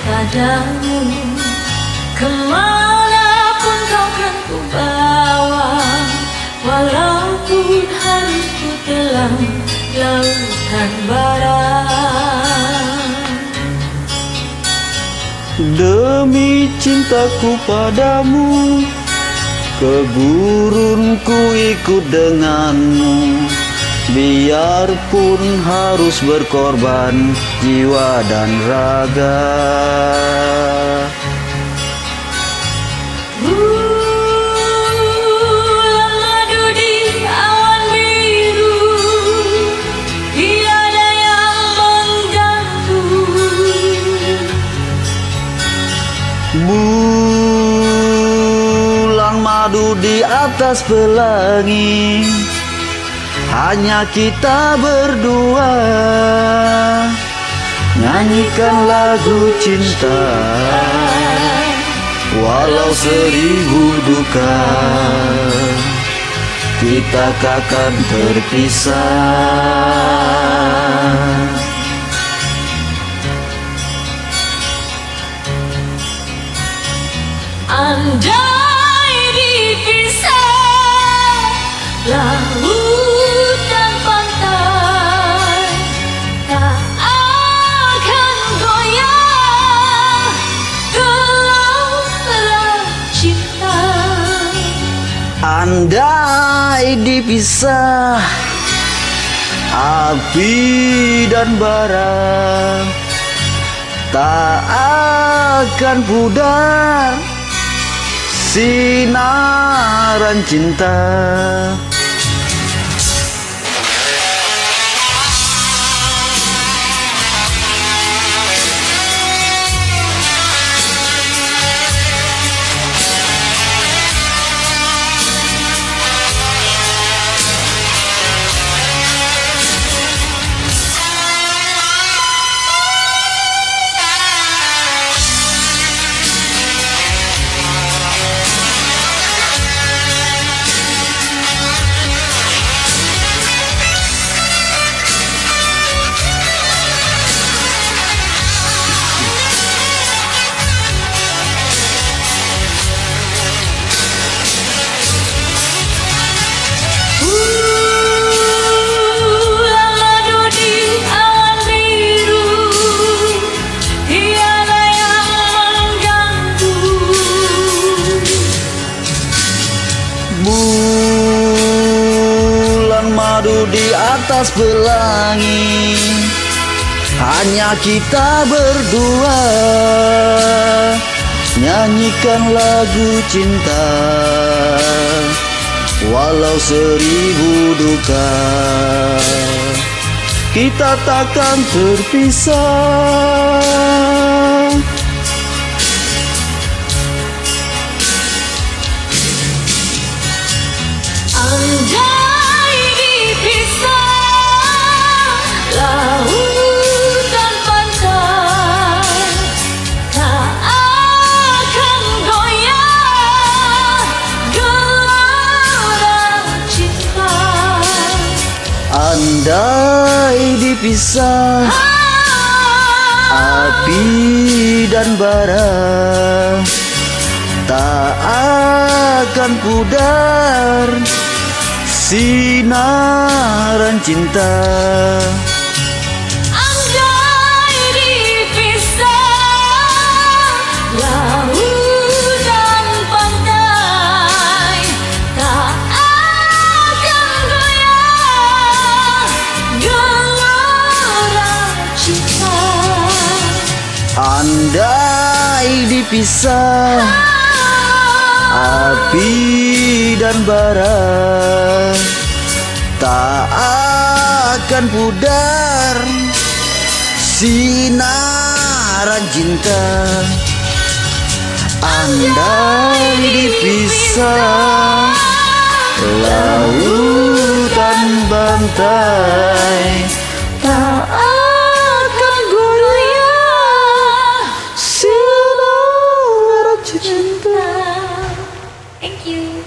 padamu. Kemanapun kau kan ku bawa, walaupun harus ku telan lautan bara. Demi cintaku padamu, ke gurun ku ikut denganmu. Biarpun harus berkorban jiwa dan raga. Bulan madu di awan biru, tiada yang mengganggu. Bulan madu di atas pelangi, hanya kita berdua, nyanyikan lagu cinta. Walau 1000 duka, kita takkan terpisah. Andai dipisah laut dan pantai, tak akan goyah gelombang cinta. Andai dipisah api dan bara, tak akan pudar sinaran cinta. Bulan madu di atas pelangi, hanya kita berdua, nyanyikan lagu cinta. Walau 1000 duka, kita takkan terpisah. Andai dipisah laut dan pantai, tak akan goyah gelombang cinta. Andai dipisah api dan bara, tak akan pudar sinaran cinta. Andai dipisah laut dan pantai, tak akan goyah gelombang cinta. Andai dipisah api dan bara, tak akan pudar sinaran cinta. Andai dipisah lautan pantai, tak akan goyah sinaran cinta. Thank you.